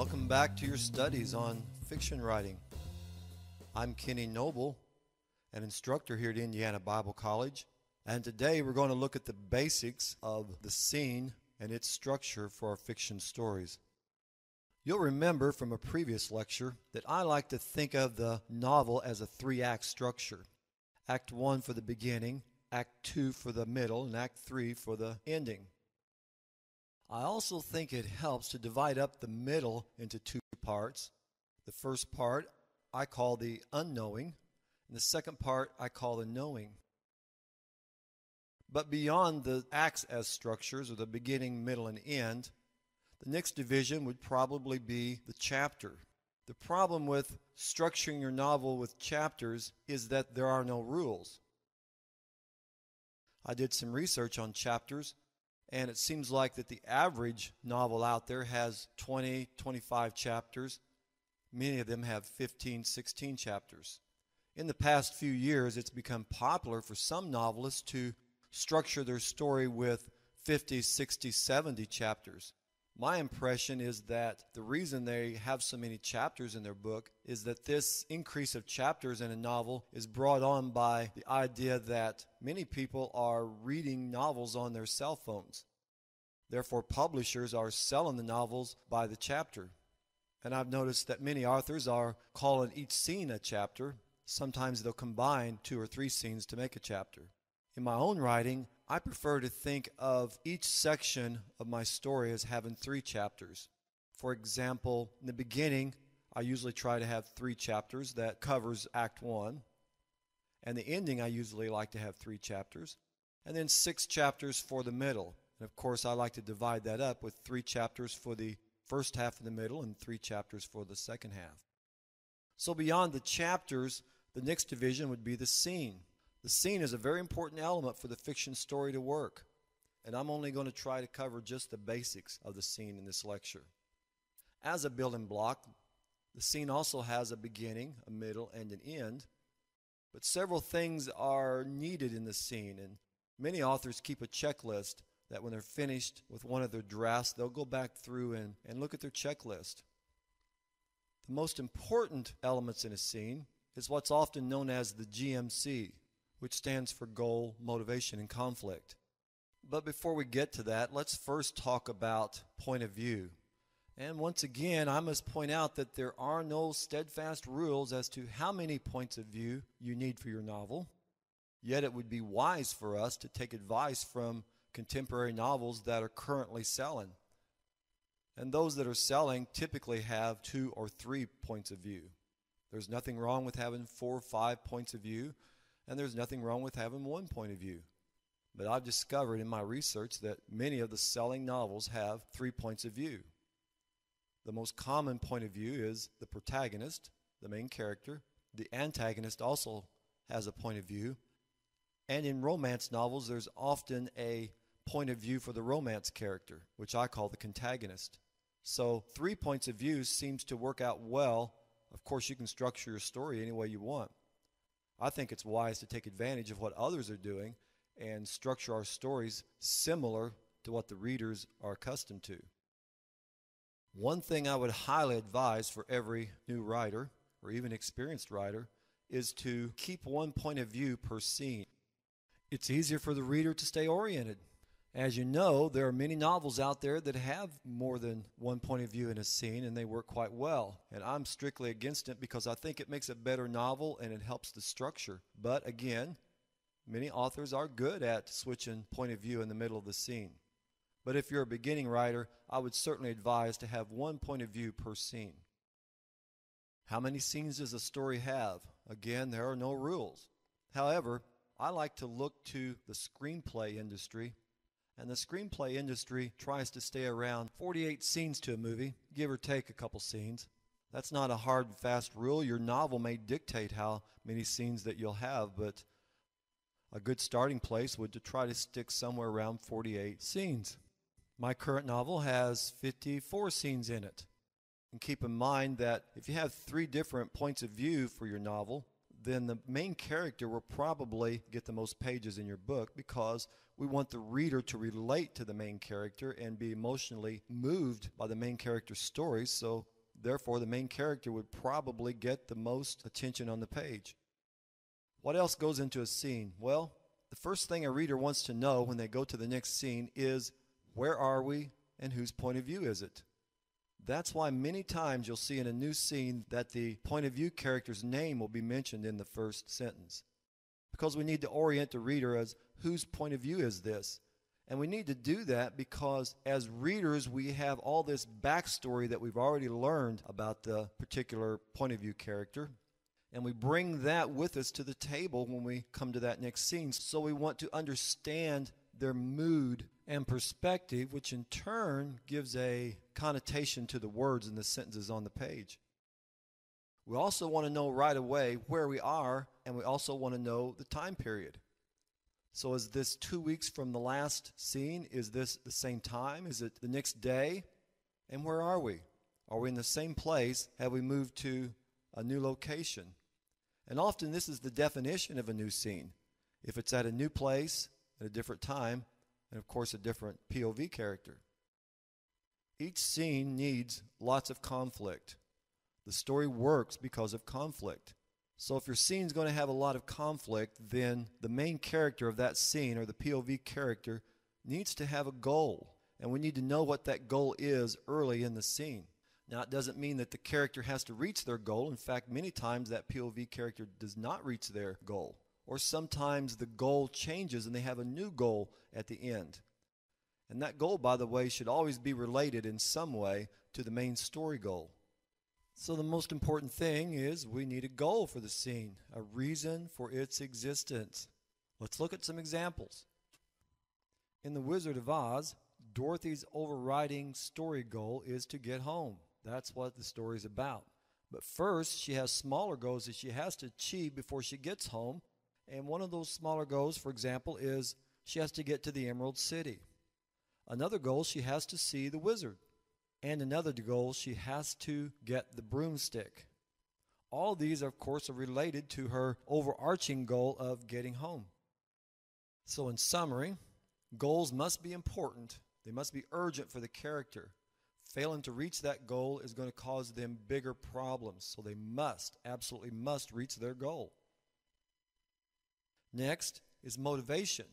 Welcome back to your studies on fiction writing. I'm Kenny Noble, an instructor here at Indiana Bible College, and today we're going to look at the basics of the scene and its structure for our fiction stories. You'll remember from a previous lecture that I like to think of the novel as a three-act structure. Act 1 for the beginning, Act 2 for the middle, and Act 3 for the ending. I also think it helps to divide up the middle into two parts. The first part I call the unknowing, and the second part I call the knowing. But beyond the acts as structures, or the beginning, middle, and end, the next division would probably be the chapter. The problem with structuring your novel with chapters is that there are no rules. I did some research on chapters, and it seems like that the average novel out there has 20, 25 chapters. Many of them have 15, 16 chapters. In the past few years, it's become popular for some novelists to structure their story with 50, 60, 70 chapters. My impression is that the reason they have so many chapters in their book is that this increase of chapters in a novel is brought on by the idea that many people are reading novels on their cell phones. Therefore, publishers are selling the novels by the chapter. And I've noticed that many authors are calling each scene a chapter. Sometimes they'll combine 2 or 3 scenes to make a chapter. In my own writing, I prefer to think of each section of my story as having 3 chapters. For example, in the beginning, I usually try to have 3 chapters that covers Act 1. And the ending, I usually like to have 3 chapters. And then 6 chapters for the middle. And of course, I like to divide that up with 3 chapters for the first half of the middle and 3 chapters for the second half. So beyond the chapters, the next division would be the scene. The scene is a very important element for the fiction story to work, and I'm only going to try to cover just the basics of the scene in this lecture. As a building block, the scene also has a beginning, a middle, and an end, but several things are needed in the scene, and many authors keep a checklist that when they're finished with one of their drafts, they'll go back through and look at their checklist. The most important elements in a scene is what's often known as the GMC, which stands for goal, motivation, and conflict. But before we get to that, let's first talk about point of view. And once again, I must point out that there are no steadfast rules as to how many points of view you need for your novel. Yet it would be wise for us to take advice from contemporary novels that are currently selling. And those that are selling typically have 2 or 3 points of view. There's nothing wrong with having 4 or 5 points of view, and there's nothing wrong with having 1 point of view. But I've discovered in my research that many of the selling novels have 3 points of view. The most common point of view is the protagonist, the main character. The antagonist also has a point of view. And in romance novels, there's often a point of view for the romance character, which I call the contagonist. So 3 points of view seems to work out well. Of course, you can structure your story any way you want. I think it's wise to take advantage of what others are doing and structure our stories similar to what the readers are accustomed to. One thing I would highly advise for every new writer, or even experienced writer, is to keep 1 point of view per scene. It's easier for the reader to stay oriented. As you know, there are many novels out there that have more than 1 point of view in a scene, and they work quite well. And I'm strictly against it because I think it makes a better novel and it helps the structure. But again, many authors are good at switching point of view in the middle of the scene. But if you're a beginning writer, I would certainly advise to have 1 point of view per scene. How many scenes does a story have? Again, there are no rules. However, I like to look to the screenplay industry, and the screenplay industry tries to stay around 48 scenes to a movie, give or take a couple scenes. That's not a hard and fast rule. Your novel may dictate how many scenes that you'll have, but a good starting place would to try to stick somewhere around 48 scenes. My current novel has 54 scenes in it. And keep in mind that if you have 3 different points of view for your novel, then the main character will probably get the most pages in your book, because we want the reader to relate to the main character and be emotionally moved by the main character's story. So therefore, the main character would probably get the most attention on the page. What else goes into a scene? Well, the first thing a reader wants to know when they go to the next scene is, where are we and whose point of view is it? That's why many times you'll see in a new scene that the point of view character's name will be mentioned in the first sentence. Because we need to orient the reader as, whose point of view is this? And we need to do that because as readers we have all this backstory that we've already learned about the particular point of view character. And we bring that with us to the table when we come to that next scene. So we want to understand their mood and perspective, which in turn gives a connotation to the words and the sentences on the page. We also want to know right away where we are, and we also want to know the time period. So is this 2 weeks from the last scene? Is this the same time? Is it the next day? And where are we? Are we in the same place? Have we moved to a new location? And often this is the definition of a new scene. If it's at a new place, at a different time, and of course a different POV character. Each scene needs lots of conflict. The story works because of conflict. So if your scene's going to have a lot of conflict, then the main character of that scene, or the POV character, needs to have a goal. And we need to know what that goal is early in the scene. Now, it doesn't mean that the character has to reach their goal. In fact, many times that POV character does not reach their goal. Or sometimes the goal changes and they have a new goal at the end. And that goal, by the way, should always be related in some way to the main story goal. So the most important thing is we need a goal for the scene, a reason for its existence. Let's look at some examples. In The Wizard of Oz, Dorothy's overriding story goal is to get home. That's what the story's about. But first, she has smaller goals that she has to achieve before she gets home. And one of those smaller goals, for example, is she has to get to the Emerald City. Another goal, she has to see the wizard. And another goal, she has to get the broomstick. All these, of course, are related to her overarching goal of getting home. So in summary, goals must be important. They must be urgent for the character. Failing to reach that goal is going to cause them bigger problems. So they must, absolutely must reach their goal. Next is motivation.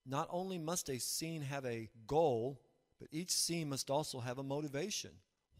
Not only must a scene have a goal, but each scene must also have a motivation.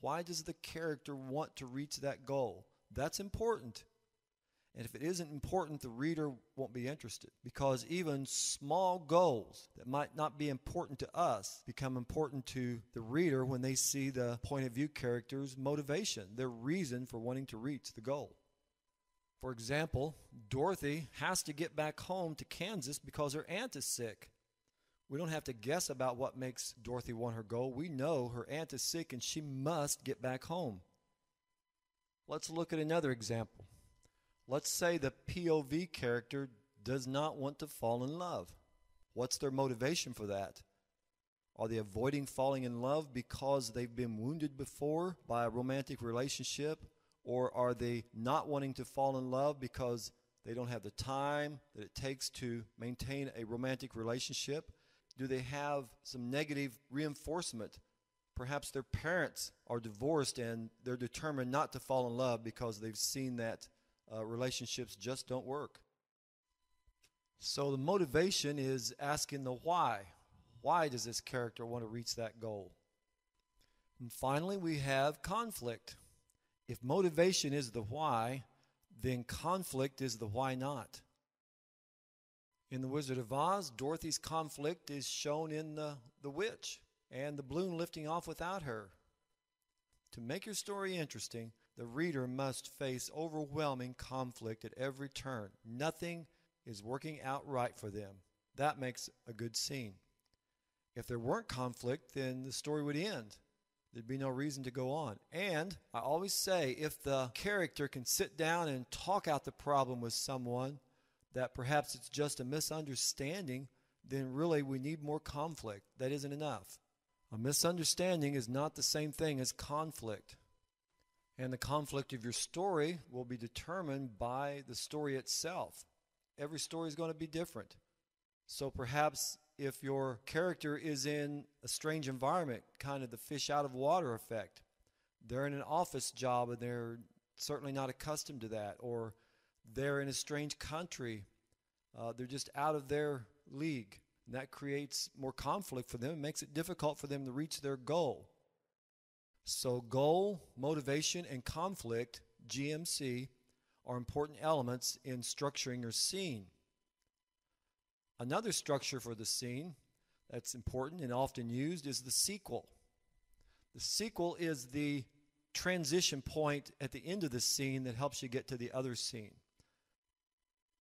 Why does the character want to reach that goal? That's important. And if it isn't important, the reader won't be interested, because even small goals that might not be important to us become important to the reader when they see the point of view character's motivation, their reason for wanting to reach the goal. For example, Dorothy has to get back home to Kansas because her aunt is sick. We don't have to guess about what makes Dorothy want her goal. We know her aunt is sick and she must get back home. Let's look at another example. Let's say the POV character does not want to fall in love. What's their motivation for that? Are they avoiding falling in love because they've been wounded before by a romantic relationship? Or are they not wanting to fall in love because they don't have the time that it takes to maintain a romantic relationship? Do they have some negative reinforcement? Perhaps their parents are divorced and they're determined not to fall in love because they've seen that relationships just don't work. So the motivation is asking the why. Why does this character want to reach that goal? And finally, we have conflict. If motivation is the why, then conflict is the why not. In The Wizard of Oz, Dorothy's conflict is shown in the witch and the balloon lifting off without her. To make your story interesting, the reader must face overwhelming conflict at every turn. Nothing is working out right for them. That makes a good scene. If there weren't conflict, then the story would end. There'd be no reason to go on. And I always say, if the character can sit down and talk out the problem with someone, that perhaps it's just a misunderstanding, then really we need more conflict. That isn't enough. A misunderstanding is not the same thing as conflict. And the conflict of your story will be determined by the story itself. Every story is going to be different. So perhaps if your character is in a strange environment, kind of the fish out of water effect, they're in an office job and they're certainly not accustomed to that, or they're in a strange country, they're just out of their league. And that creates more conflict for them. It makes it difficult for them to reach their goal. So goal, motivation, and conflict, GMC, are important elements in structuring your scene. Another structure for the scene that's important and often used is the sequel. The sequel is the transition point at the end of the scene that helps you get to the other scene.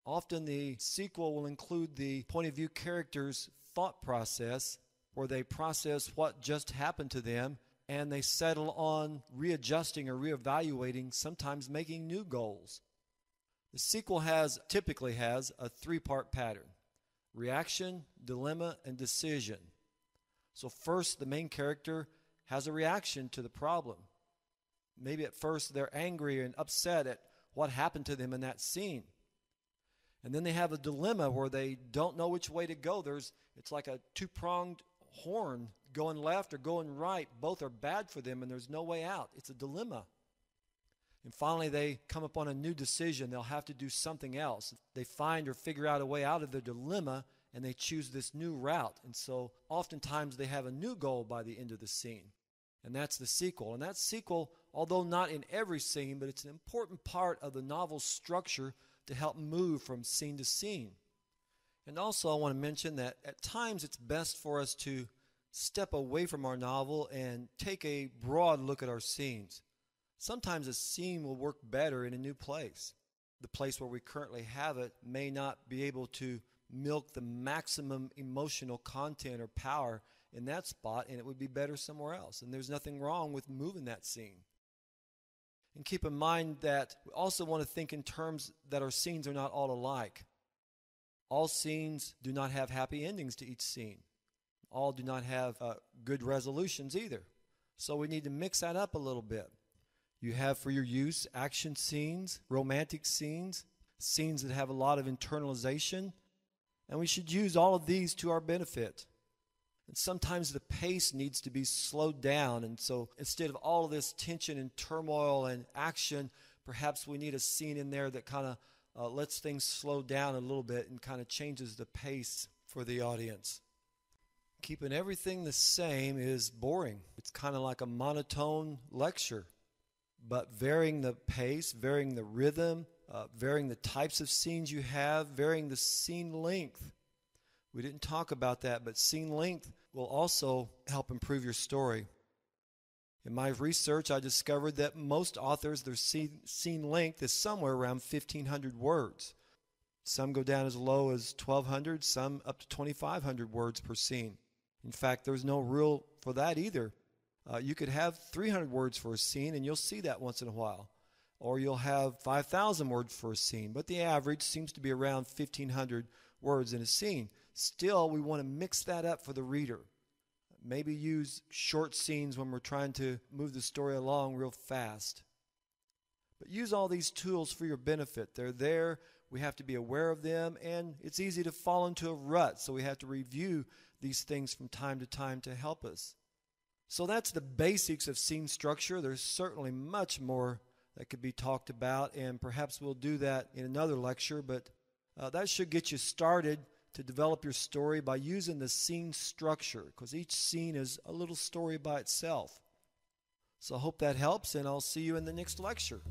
Often the sequel will include the point of view character's thought process, where they process what just happened to them and they settle on readjusting or reevaluating, sometimes making new goals. The sequel typically has a three-part pattern: reaction, dilemma, and decision. So first, the main character has a reaction to the problem. Maybe at first they're angry and upset at what happened to them in that scene. And then they have a dilemma where they don't know which way to go. It's like a two-pronged horn, going left or going right. Both are bad for them and there's no way out. It's a dilemma. And finally they come upon a new decision. They'll have to do something else. They find or figure out a way out of their dilemma and they choose this new route. And so oftentimes they have a new goal by the end of the scene. And that's the sequel. And that sequel, although not in every scene, but it's an important part of the novel's structure to help move from scene to scene. And also I want to mention that at times it's best for us to step away from our novel and take a broad look at our scenes. Sometimes a scene will work better in a new place. The place where we currently have it may not be able to milk the maximum emotional content or power in that spot, and it would be better somewhere else. And there's nothing wrong with moving that scene. And keep in mind that we also want to think in terms that our scenes are not all alike. All scenes do not have happy endings to each scene. All do not have good resolutions either. So we need to mix that up a little bit. You have for your use action scenes, romantic scenes, scenes that have a lot of internalization, and we should use all of these to our benefit. And sometimes the pace needs to be slowed down, and so instead of all of this tension and turmoil and action, perhaps we need a scene in there that kind of lets things slow down a little bit and kind of changes the pace for the audience. Keeping everything the same is boring. It's kind of like a monotone lecture. But varying the pace, varying the rhythm, varying the types of scenes you have, varying the scene length. We didn't talk about that, but scene length will also help improve your story. In my research, I discovered that most authors, their scene length is somewhere around 1,500 words. Some go down as low as 1,200, some up to 2,500 words per scene. In fact, there's no rule for that either. You could have 300 words for a scene, and you'll see that once in a while. Or you'll have 5,000 words for a scene, but the average seems to be around 1,500 words in a scene. Still, we want to mix that up for the reader. Maybe use short scenes when we're trying to move the story along real fast. But use all these tools for your benefit. They're there. We have to be aware of them, and it's easy to fall into a rut, so we have to review these things from time to time to help us. So that's the basics of scene structure. There's certainly much more that could be talked about, and perhaps we'll do that in another lecture, but that should get you started to develop your story by using the scene structure, because each scene is a little story by itself. So I hope that helps, and I'll see you in the next lecture.